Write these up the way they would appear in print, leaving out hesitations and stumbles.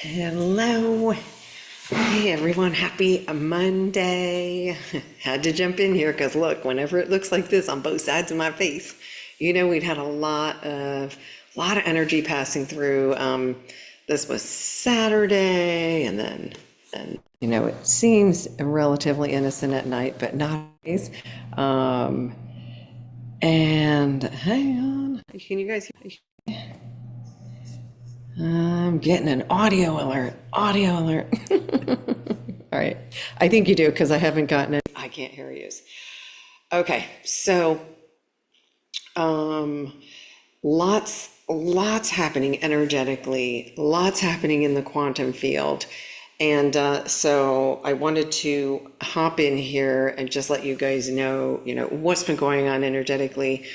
Hello. Hey everyone, happy Monday. Had to jump in here because look, whenever it looks like this on both sides of my face, we'd had a lot of energy passing through. This was Saturday, and then it seems relatively innocent at night, but not always. Um, and hang on, can you guys hear? I'm getting an audio alert. Audio alert. All right. I think you do because I haven't gotten it. I can't hear you. Okay. So, um, lots happening energetically, lots happening in the quantum field. And so I wanted to hop in here and just let you guys know, what's been going on energetically.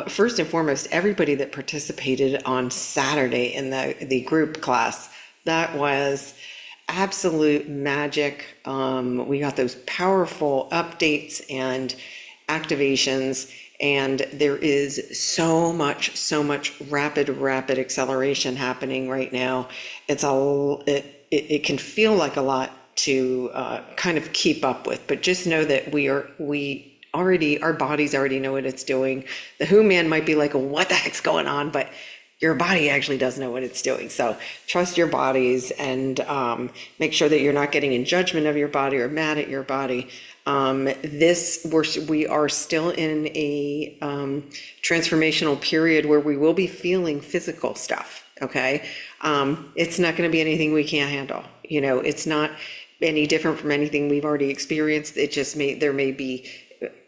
First and foremost, everybody that participated on Saturday in the group class, that was absolute magic. We got those powerful updates and activations, and there is so much rapid acceleration happening right now. It can feel like a lot to kind of keep up with, but just know that our bodies already know what it's doing. The Who man might be like, what the heck's going on? But your body actually does know what it's doing. So trust your bodies, and make sure that you're not getting in judgment of your body or mad at your body. We are still in a transformational period where we will be feeling physical stuff. Okay. It's not going to be anything we can't handle. It's not any different from anything we've already experienced. There may be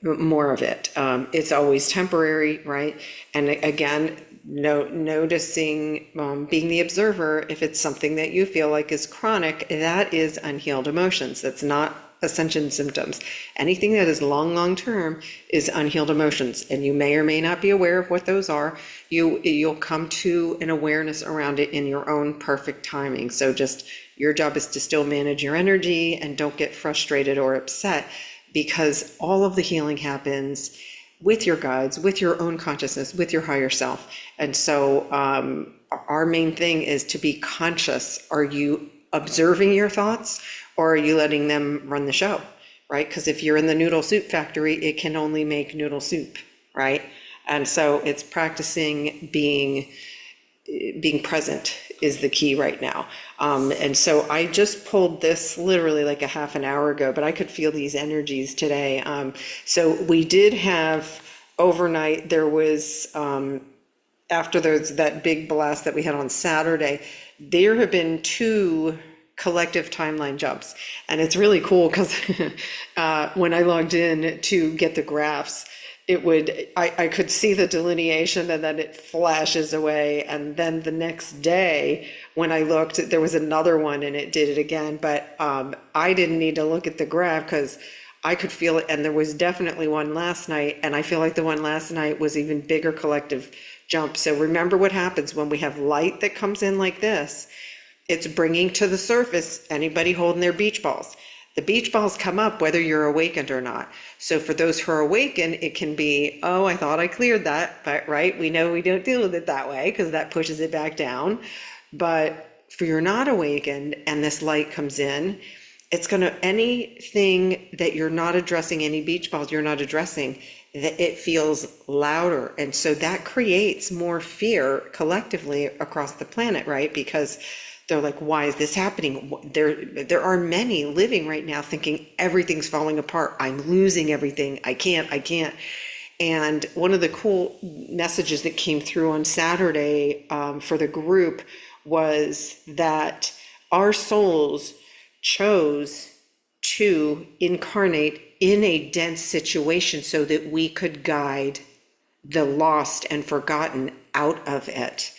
more of it. It's always temporary, right? And again, noticing, being the observer. If it's something that you feel like is chronic, that is unhealed emotions. That's not Ascension symptoms. Anything that is long term is unhealed emotions, and you may or may not be aware of what those are. You'll come to an awareness around it in your own perfect timing. So just your job is to still manage your energy and don't get frustrated or upset, because all of the healing happens with your guides, with your own consciousness, with your higher self. And so our main thing is to be conscious. Are you observing your thoughts, or are you letting them run the show, right? Because if you're in the noodle soup factory, it can only make noodle soup, right? And so it's practicing being present is the key right now. And so I just pulled this literally like a half an hour ago, but I could feel these energies today. So we did have overnight, there was, after that big blast that we had on Saturday, there have been two collective timeline jumps. And it's really cool because when I logged in to get the graphs, I could see the delineation, and then it flashes away. And then the next day when I looked, there was another one and it did it again. But I didn't need to look at the graph because I could feel it. And there was definitely one last night. And I feel like the one last night was even bigger collective jump. So remember what happens when we have light that comes in like this. It's bringing to the surface anybody holding their beach balls. The beach balls come up whether you're awakened or not. So for those who are awakened, it can be, oh, I thought I cleared that, but right, we know we don't deal with it that way because that pushes it back down. But for you're not awakened and this light comes in, it's gonna, anything that you're not addressing, any beach balls you're not addressing, that it feels louder. And so that creates more fear collectively across the planet, right? Because they're like, why is this happening? There are many living right now thinking everything's falling apart. I'm losing everything. I can't. And one of the cool messages that came through on Saturday for the group was that our souls chose to incarnate in a dense situation so that we could guide the lost and forgotten out of it.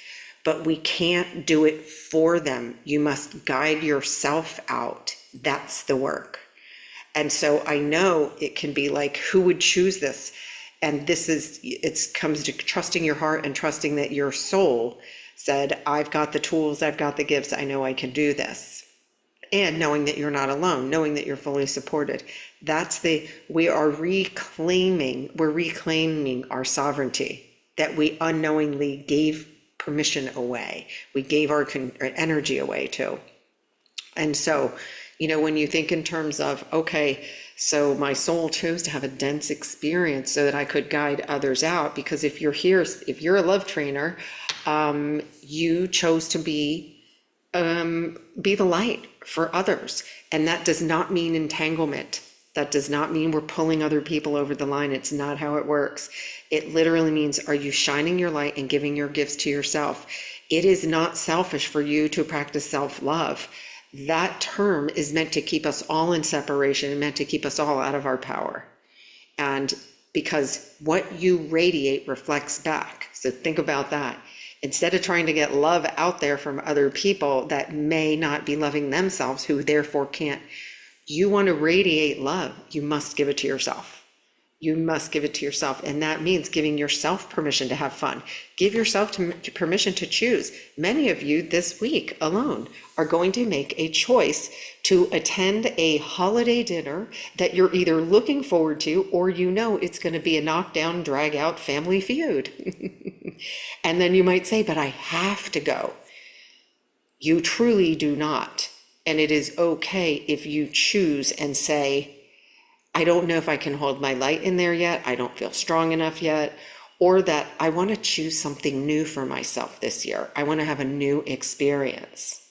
But we can't do it for them. You must guide yourself out. That's the work. And so I know it can be like, who would choose this? And it comes to trusting your heart and trusting that your soul said, I've got the tools, I've got the gifts, I know I can do this. And knowing that you're not alone, knowing that you're fully supported. We're reclaiming our sovereignty that we unknowingly gave permission away. We gave our energy away to. And so, when you think in terms of, okay, so my soul chose to have a dense experience so that I could guide others out, because if you're here, if you're a love trainer, you chose to be the light for others. And that does not mean entanglement. That does not mean we're pulling other people over the line. It's not how it works. It literally means, are you shining your light and giving your gifts to yourself? It is not selfish for you to practice self-love. That term is meant to keep us all in separation and meant to keep us all out of our power. And because what you radiate reflects back. So think about that. Instead of trying to get love out there from other people that may not be loving themselves, who therefore can't, you want to radiate love, you must give it to yourself. You must give it to yourself. And that means giving yourself permission to have fun. Give yourself permission to choose. Many of you this week alone are going to make a choice to attend a holiday dinner that you're either looking forward to, or it's going to be a knockdown, drag out family feud. And then you might say, but I have to go. You truly do not. And it is okay if you choose and say, I don't know if I can hold my light in there yet. I don't feel strong enough yet. Or that I want to choose something new for myself this year. I want to have a new experience.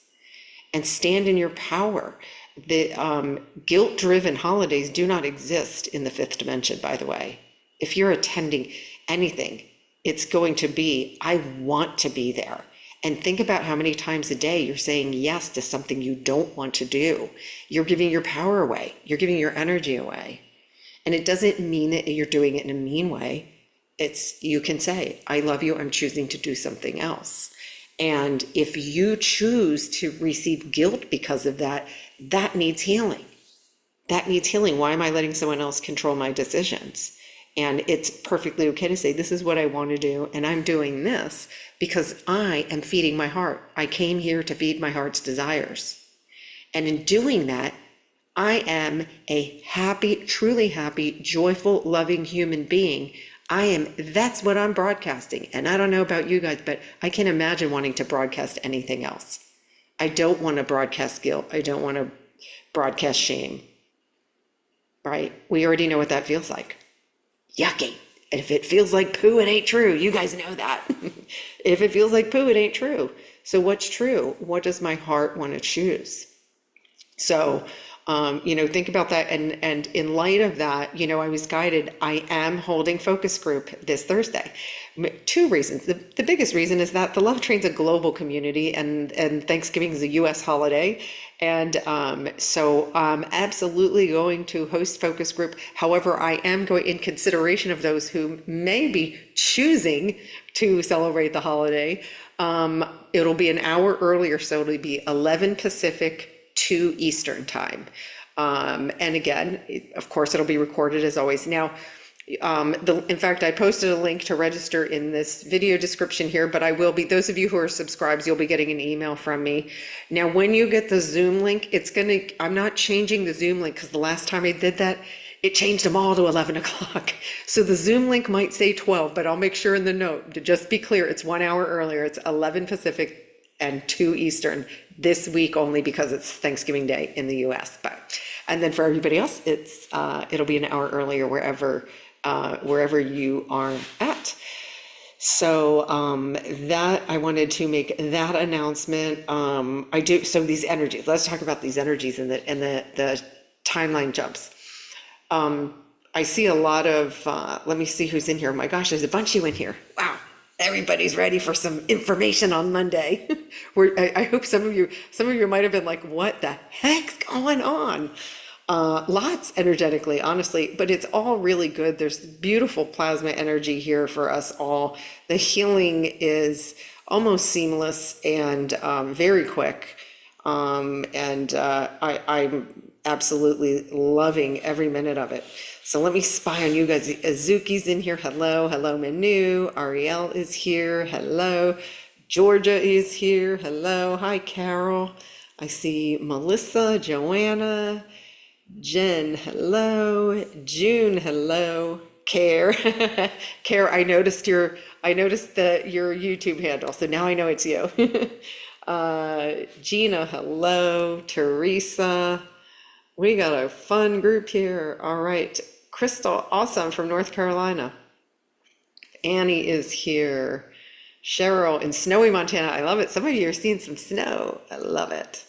And stand in your power. The guilt-driven holidays do not exist in the fifth dimension, by the way. If you're attending anything, it's going to be, I want to be there. And think about how many times a day you're saying yes to something you don't want to do. You're giving your power away. You're giving your energy away. And it doesn't mean that you're doing it in a mean way. You can say, I love you, I'm choosing to do something else. And if you choose to receive guilt because of that, that needs healing. That needs healing. Why am I letting someone else control my decisions? And it's perfectly okay to say, this is what I want to do, and I'm doing this because I am feeding my heart. I came here to feed my heart's desires. And in doing that, I am a happy, truly happy, joyful, loving human being. That's what I'm broadcasting. And I don't know about you guys, but I can't imagine wanting to broadcast anything else. I don't want to broadcast guilt. I don't want to broadcast shame, right? We already know what that feels like. Yucky. If it feels like poo, it ain't true. You guys know that. If it feels like poo, it ain't true. So what's true? What does my heart want to choose? So, think about that. And in light of that, I was guided. I am holding focus group this Thursday. Two reasons. The biggest reason is that the Love Train's a global community, and Thanksgiving is a U.S. holiday. And so I'm absolutely going to host focus group. However, I am going, in consideration of those who may be choosing to celebrate the holiday, it'll be an hour earlier, so it'll be 11 Pacific, 2 Eastern time. And again, of course, it'll be recorded as always. Now, in fact, I posted a link to register in this video description here, but I will be, those of you who are subscribed, you'll be getting an email from me. Now, when you get the Zoom link, I'm not changing the Zoom link because the last time I did that, it changed them all to 11 o'clock. So the Zoom link might say 12, but I'll make sure in the note to just be clear, it's 1 hour earlier. It's 11 Pacific and 2 Eastern this week, only because it's Thanksgiving Day in the US. And then for everybody else, it'll be an hour earlier wherever you are at. So that I wanted to make that announcement. So these energies, let's talk about these energies and the timeline jumps. I see a lot of, let me see who's in here. Oh my gosh, there's a bunch of you in here. Wow. Everybody's ready for some information on Monday. I hope some of you might have been like, what the heck's going on? Lots energetically, honestly, but it's all really good. There's beautiful plasma energy here for us all. The healing is almost seamless and very quick. I'm absolutely loving every minute of it. So let me spy on you guys. Azuki's in here. Hello. Hello, Manu. Ariel is here. Hello. Georgia is here. Hello. Hi, Carol. I see Melissa, Joanna, Jen. Hello. June. Hello. Care. Care, I noticed your YouTube handle. So now I know it's you. Gina, hello. Teresa, we got a fun group here. All right. Crystal, awesome, from North Carolina. Annie is here. Cheryl in snowy Montana. I love it. Some of you are seeing some snow. I love it.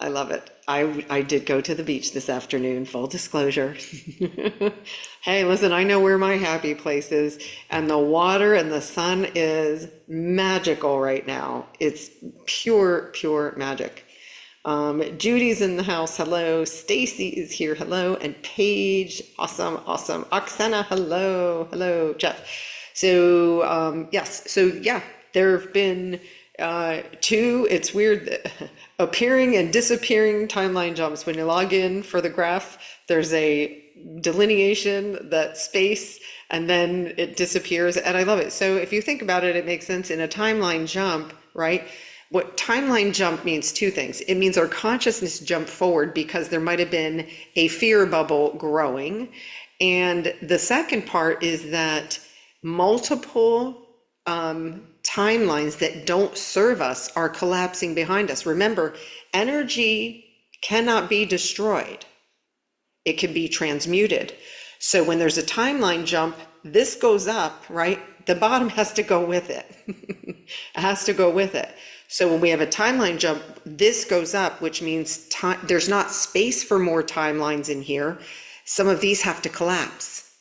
I love it. I did go to the beach this afternoon, full disclosure. Hey, listen, I know where my happy place is, and the water and the sun is magical right now. It's pure, pure magic. Judy's in the house. Hello. Stacy is here. Hello. And Paige. Awesome. Awesome. Oksana. Hello. Hello. Jeff. So, yes. So, yeah, there have been two, it's weird, appearing and disappearing timeline jumps. When you log in for the graph, there's a delineation, that space, and then it disappears. And I love it. So if you think about it, it makes sense in a timeline jump, right? What timeline jump means two things. It means our consciousness jumped forward because there might have been a fear bubble growing. And the second part is that multiple timelines that don't serve us are collapsing behind us. Remember, energy cannot be destroyed. It can be transmuted. So when there's a timeline jump, this goes up, right? The bottom has to go with it. It has to go with it. So when we have a timeline jump, this goes up, which means there's not space for more timelines in here. Some of these have to collapse.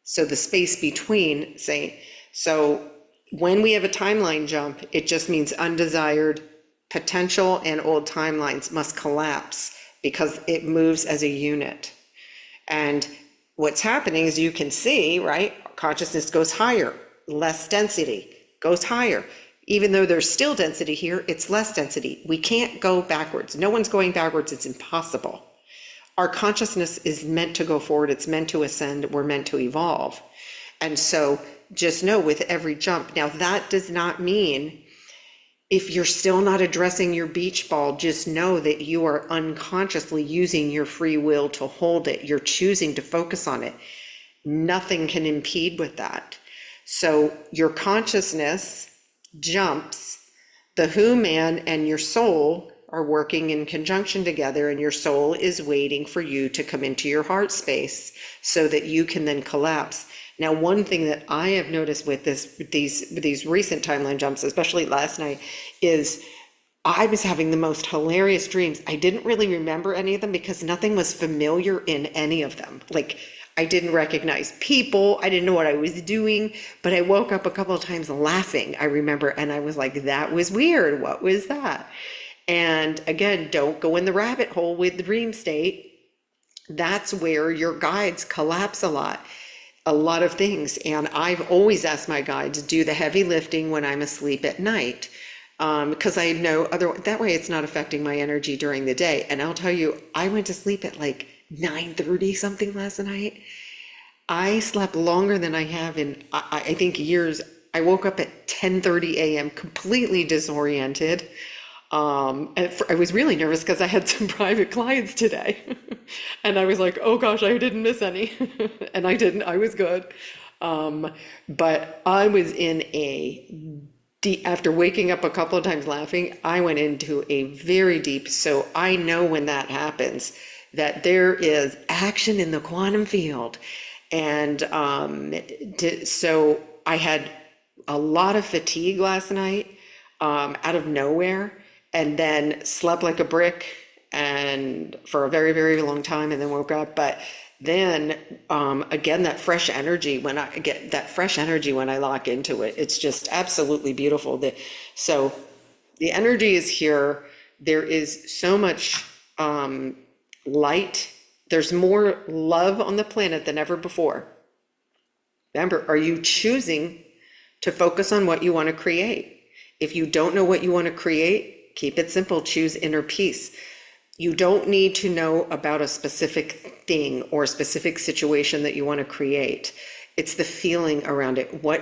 So the space between, so when we have a timeline jump, it just means undesired potential and old timelines must collapse because it moves as a unit. And what's happening is, you can see, right? Consciousness goes higher, less density, goes higher. Even though there's still density here, it's less density. We can't go backwards. No one's going backwards. It's impossible. Our consciousness is meant to go forward. It's meant to ascend. We're meant to evolve. And so just know, with every jump, now that does not mean, if you're still not addressing your beach ball, just know that you are unconsciously using your free will to hold it. You're choosing to focus on it. Nothing can impede with that. So your consciousness jumps, the who man and your soul are working in conjunction together, and your soul is waiting for you to come into your heart space so that you can then collapse. Now, one thing that I have noticed with these recent timeline jumps, especially last night, is I was having the most hilarious dreams. I didn't really remember any of them because nothing was familiar in any of them. Like, I didn't recognize people. I didn't know what I was doing, but I woke up a couple of times laughing, I remember, and I was like, that was weird. What was that? And again, don't go in the rabbit hole with the dream state. That's where your guides collapse a lot of things. And I've always asked my guides, do the heavy lifting when I'm asleep at night, because I know that way it's not affecting my energy during the day. And I'll tell you, I went to sleep at like 9:30 something last night. I slept longer than I have in, I think, years. I woke up at 10:30 a.m. completely disoriented. And I was really nervous because I had some private clients today. And I was like, oh gosh, I didn't miss any. And I didn't, I was good. But I was in after waking up a couple of times laughing, I went into a very deep, so I know when that happens, that there is action in the quantum field. And so I had a lot of fatigue last night, out of nowhere, and then slept like a brick and for a very, very long time, and then woke up. But then again, that fresh energy, when I lock into it, it's just absolutely beautiful. So the energy is here. There is so much light. There's more love on the planet than ever before. Remember, are you choosing to focus on what you want to create? If you don't know what you want to create, keep it simple. Choose inner peace. You don't need to know about a specific thing or a specific situation that you want to create. It's the feeling around it. What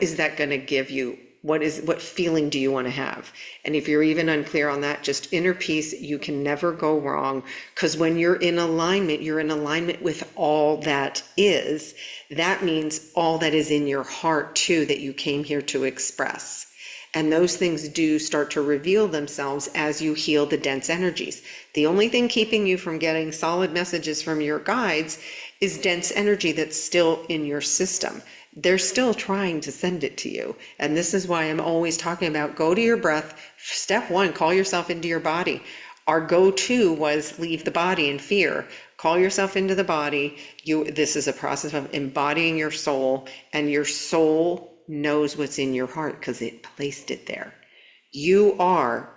is that going to give you? What feeling do you want to have? And if you're even unclear on that, just inner peace. You can never go wrong, because when you're in alignment with all that is. That means all that is in your heart too, that you came here to express. And those things do start to reveal themselves as you heal the dense energies. The only thing keeping you from getting solid messages from your guides is dense energy that's still in your system. They're still trying to send it to you. And this is why I'm always talking about go to your breath. Step one, call yourself into your body. Our go-to was leave the body in fear. Call yourself into the body. This is a process of embodying your soul, and your soul knows what's in your heart because it placed it there. You are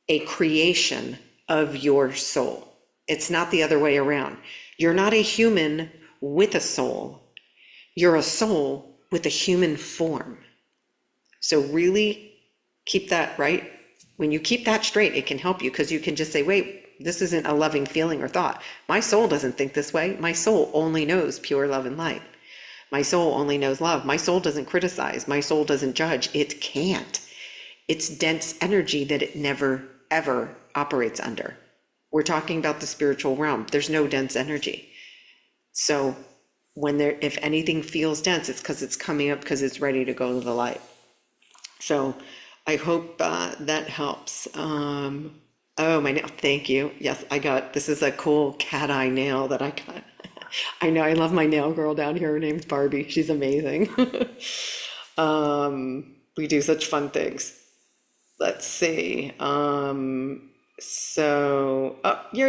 a creation of your soul. It's not the other way around. You're not a human with a soul. You're a soul with a human form. So really keep that right. When you keep that straight, it can help you, because you can just say, wait, this isn't a loving feeling or thought. My soul doesn't think this way. My soul only knows pure love and light. My soul only knows love. My soul doesn't criticize. My soul doesn't judge. It can't. It's dense energy that it never, ever operates under. We're talking about the spiritual realm. There's no dense energy. So if anything feels dense, it's because it's coming up because it's ready to go to the light. So I hope that helps. Oh, my nail, thank you. Yes, this is a cool cat eye nail that I got. I know, I love my nail girl down here. Her name's Barbie. She's amazing. We do such fun things. Let's see. You're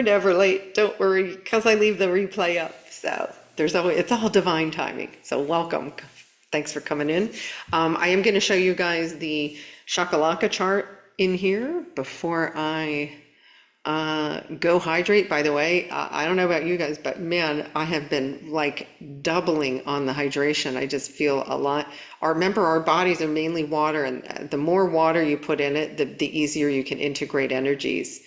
never late. Don't worry, because I leave the replay up. So it's all divine timing. So welcome. Thanks for coming in. I am going to show you guys the shakalaka chart in here before I go hydrate. By the way, I don't know about you guys, but man, I have been like doubling on the hydration. I just feel a lot. Remember, our bodies are mainly water, and the more water you put in it, the easier you can integrate energies.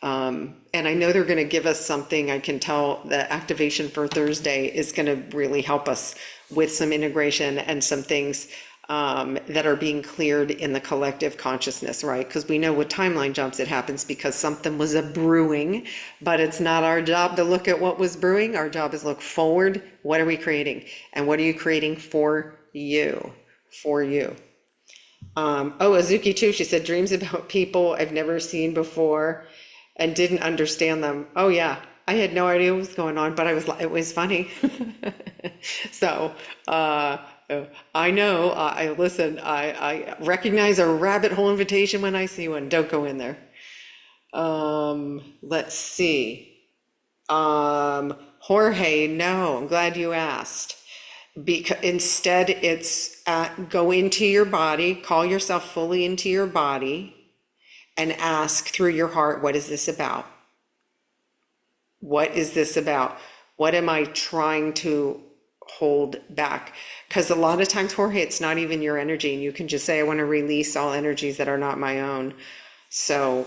And I know they're going to give us something. I can tell the activation for Thursday is going to really help us with some integration and some things that are being cleared in the collective consciousness, right? Because we know with timeline jumps, it happens because something was a brewing, but it's not our job to look at what was brewing. Our job is look forward. What are we creating? And what are you creating for you? For you. Azuki too, she said, dreams about people I've never seen before and didn't understand them. Oh yeah, I had no idea what was going on, but it was funny. So, I know, listen, I recognize a rabbit hole invitation when I see one. Don't go in there. Let's see. Jorge, no, I'm glad you asked. Because instead it's go into your body, call yourself fully into your body, and ask through your heart, what is this about? What is this about? What am I trying to hold back? Because a lot of times, Jorge, it's not even your energy, and you can just say, I want to release all energies that are not my own. So,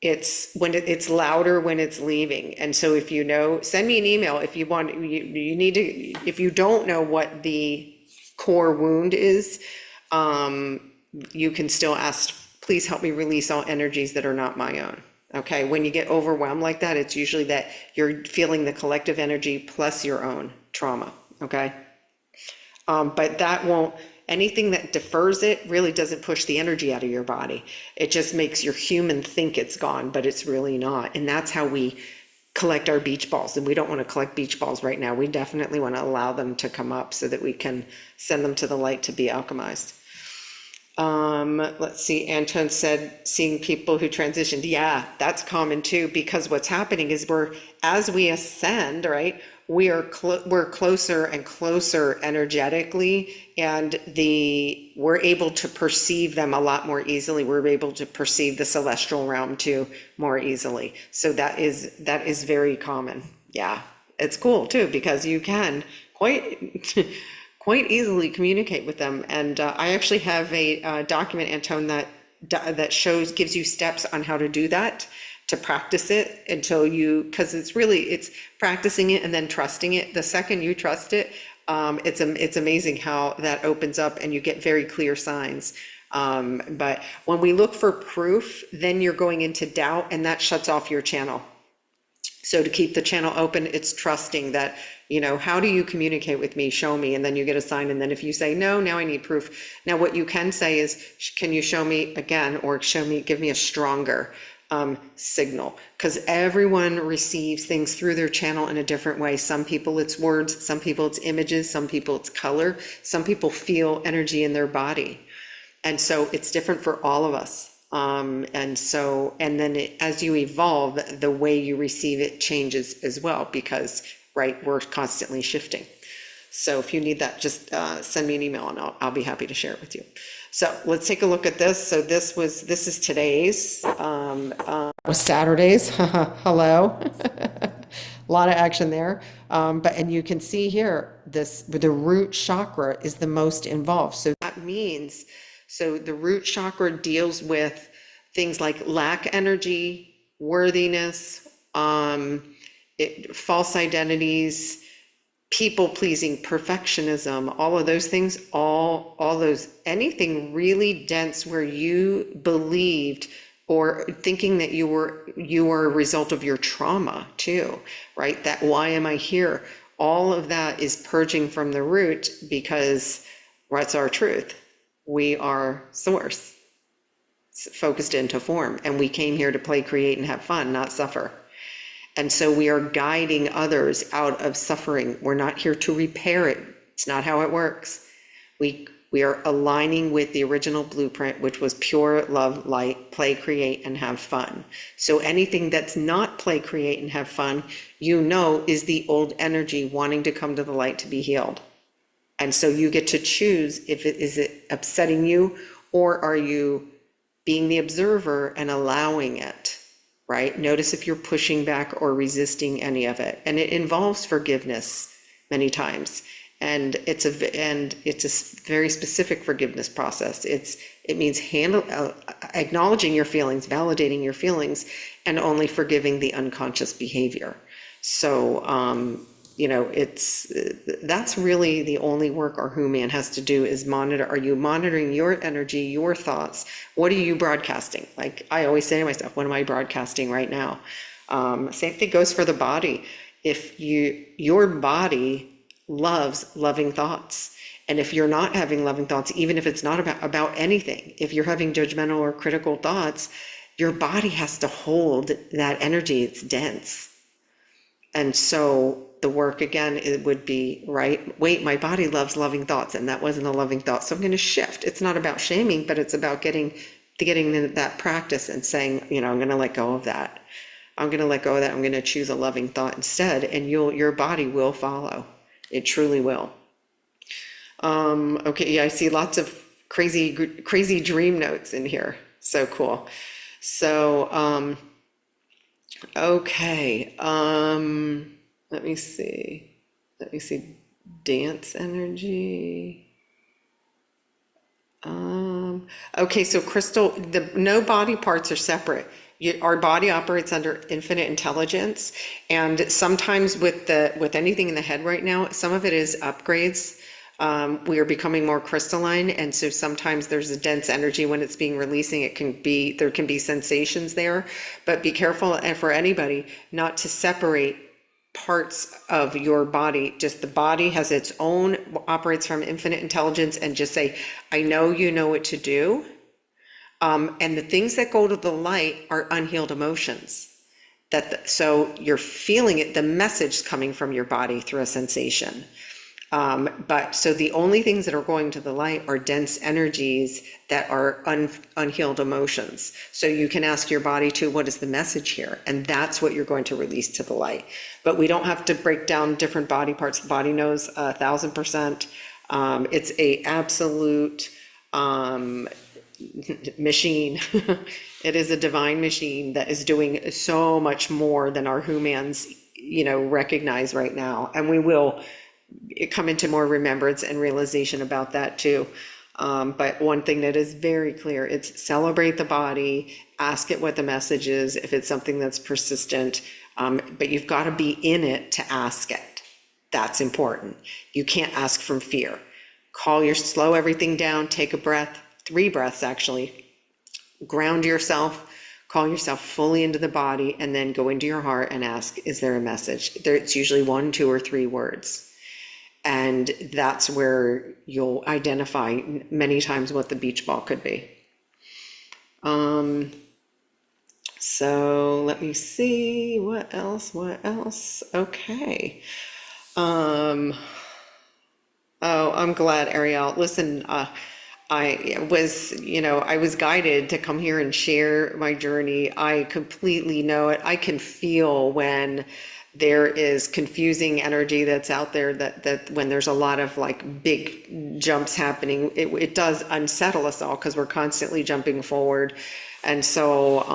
it's when it's louder when it's leaving. And so if you know, send me an email if you want. You need to, if you don't know what the core wound is, you can still ask, please help me release all energies that are not my own. Okay, when you get overwhelmed like that, it's usually that you're feeling the collective energy plus your own trauma. Okay, but that won't, anything that defers it really doesn't push the energy out of your body. It just makes your human think it's gone, but it's really not. And that's how we collect our beach balls. And we don't want to collect beach balls right now. We definitely want to allow them to come up so that we can send them to the light to be alchemized. Let's see, Anton said, seeing people who transitioned. Yeah, that's common too, because what's happening is as we ascend, right, we're closer and closer energetically, and we're able to perceive them a lot more easily. We're able to perceive the celestial realm too more easily. So that is very common. Yeah, it's cool too, because you can quite easily communicate with them. And I actually have a document, Anton, that gives you steps on how to do that, to practice it until because it's practicing it and then trusting it. The second you trust it, it's amazing how that opens up and you get very clear signs. But when we look for proof, then you're going into doubt, and that shuts off your channel. So to keep the channel open, it's trusting that You know, how do you communicate with me? Show me. And then you get a sign. And then if you say, no, now I need proof. Now what you can say is, can you show me again, or show me, give me a stronger signal? Because everyone receives things through their channel in a different way. Some people it's words, some people it's images, some people it's color, some people feel energy in their body. And so it's different for all of us. And then as you evolve, the way you receive it changes as well, because, right, we're constantly shifting. So if you need that, just send me an email and I'll be happy to share it with you. So let's take a look at this. So this is today's, was Saturday's, hello. A lot of action there. And you can see here, the root chakra is the most involved. So that means, so the root chakra deals with things like lack energy, worthiness, false identities, people-pleasing, perfectionism, all of those things, all those, anything really dense where you believed or thinking that you were a result of your trauma too, right? That why am I here? All of that is purging from the root, because what's our truth? We are source, focused into form, and we came here to play, create, and have fun, not suffer. And so we are guiding others out of suffering. We're not here to repair it. It's not how it works. We are aligning with the original blueprint, which was pure love, light, play, create, and have fun. So anything that's not play, create, and have fun, you know, is the old energy wanting to come to the light to be healed. And so you get to choose if is it upsetting you, or are you being the observer and allowing it, right? Notice if you're pushing back or resisting any of it. And it involves forgiveness many times. And it's a very specific forgiveness process. It means acknowledging your feelings, validating your feelings, and only forgiving the unconscious behavior. So, you know, that's really the only work our human has to do, is monitor. Are you monitoring your energy, your thoughts? What are you broadcasting? Like I always say to myself, what am I broadcasting right now? Same thing goes for the body. If your body loves loving thoughts, and if you're not having loving thoughts, even if it's not about anything, if you're having judgmental or critical thoughts, your body has to hold that energy. It's dense. And so the work again, it would be, right, wait, my body loves loving thoughts, and that wasn't a loving thought, so I'm going to shift. It's not about shaming, but it's about getting that practice and saying, you know, I'm going to let go of that. I'm going to let go of that. I'm going to choose a loving thought instead, and your body will follow. It truly will. Okay, yeah, I see lots of crazy dream notes in here. So cool. So, okay, let me see, dance energy. Okay, so Crystal, no body parts are separate. Our body operates under infinite intelligence, and sometimes with anything in the head right now, some of it is upgrades. We are becoming more crystalline, and so sometimes there's a dense energy when it's being releasing. There can be sensations there, but be careful, and for anybody, not to separate parts of your body. Just the body has its own, operates from infinite intelligence, and just say, I know you know what to do. And the things that go to the light are unhealed emotions. So you're feeling it, the message coming from your body through a sensation. But so the only things that are going to the light are dense energies that are unhealed emotions. So you can ask your body to, what is the message here? And that's what you're going to release to the light. But we don't have to break down different body parts. The body knows 1,000%. It's a absolute machine. It is a divine machine that is doing so much more than our humans, recognize right now. And we will come into more remembrance and realization about that too. But one thing that is very clear, it's celebrate the body, ask it what the message is, if it's something that's persistent, but you've got to be in it to ask it. That's important. You can't ask from fear. Slow everything down, take a breath, 3 breaths actually, ground yourself, call yourself fully into the body, and then go into your heart and ask, is there a message? It's usually 1, 2, or 3 words. And that's where you'll identify many times what the beach ball could be. So let me see, what else? Okay. Oh, I'm glad, Ariel. Listen, I was guided to come here and share my journey. I completely know it. I can feel when there is confusing energy that's out there, that when there's a lot of like big jumps happening, it does unsettle us all because we're constantly jumping forward. And so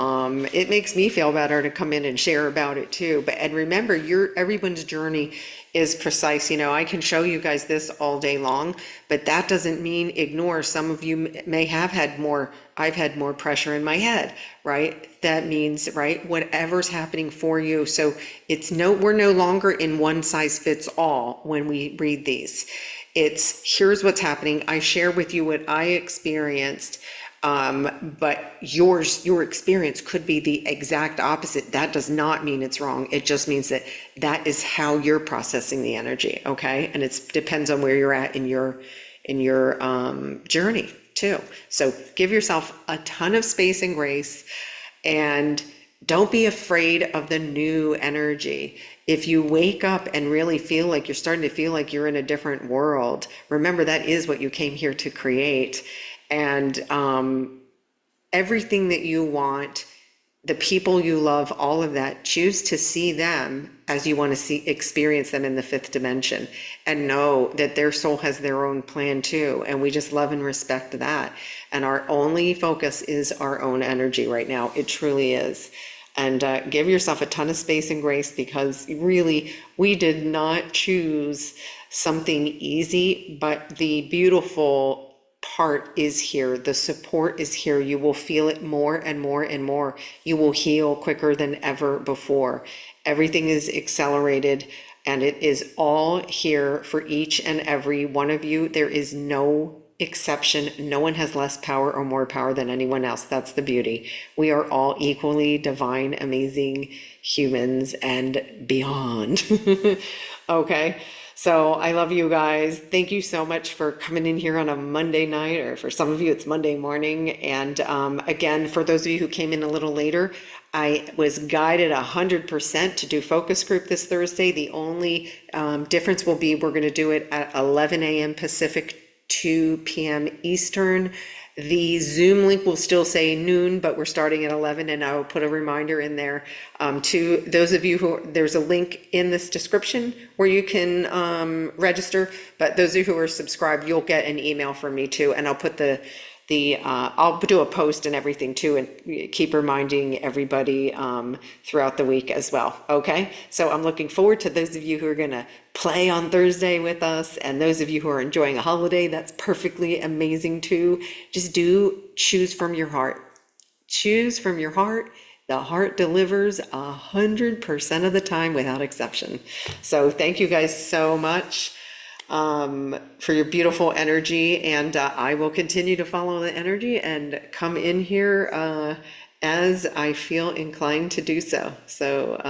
it makes me feel better to come in and share about it too. And remember, everyone's journey is precise. I can show you guys this all day long, but that doesn't mean ignore. Some of you may have had more. I've had more pressure in my head, right? That means, right, whatever's happening for you. So we're no longer in one size fits all when we read these. It's here's what's happening. I share with you what I experienced. But your experience could be the exact opposite. That does not mean it's wrong. It just means that is how you're processing the energy. Okay. And it depends on where you're at in your journey too. So give yourself a ton of space and grace, and don't be afraid of the new energy. If you wake up and really feel like you're starting to feel like you're in a different world, remember that is what you came here to create. And everything that you want, the people you love, all of that, choose to see them as you want to experience them in the 5th dimension, and know that their soul has their own plan too. And we just love and respect that. And our only focus is our own energy right now. It truly is. And give yourself a ton of space and grace, because really, we did not choose something easy, but the beautiful part is here. The support is here. You will feel it more and more and more. You will heal quicker than ever before. Everything is accelerated, and it is all here for each and every one of you. There is no exception. No one has less power or more power than anyone else. That's the beauty. We are all equally divine, amazing humans and beyond. Okay. So I love you guys. Thank you so much for coming in here on a Monday night, or for some of you, it's Monday morning. And again, for those of you who came in a little later, I was guided 100% to do focus group this Thursday. The only difference will be we're going to do it at 11 a.m. Pacific, 2 p.m. Eastern. The Zoom link will still say noon, but we're starting at 11, and I will put a reminder in there. To those of you there's a link in this description where you can register, but those of you who are subscribed, you'll get an email from me too, and I'll put I'll do a post and everything too, and keep reminding everybody throughout the week as well. Okay, so I'm looking forward to those of you who are gonna play on Thursday with us, and those of you who are enjoying a holiday, that's perfectly amazing too. Just choose from your heart. Choose from your heart. The heart delivers 100% of the time without exception. So thank you guys so much for your beautiful energy, and I will continue to follow the energy and come in here as I feel inclined to do so. So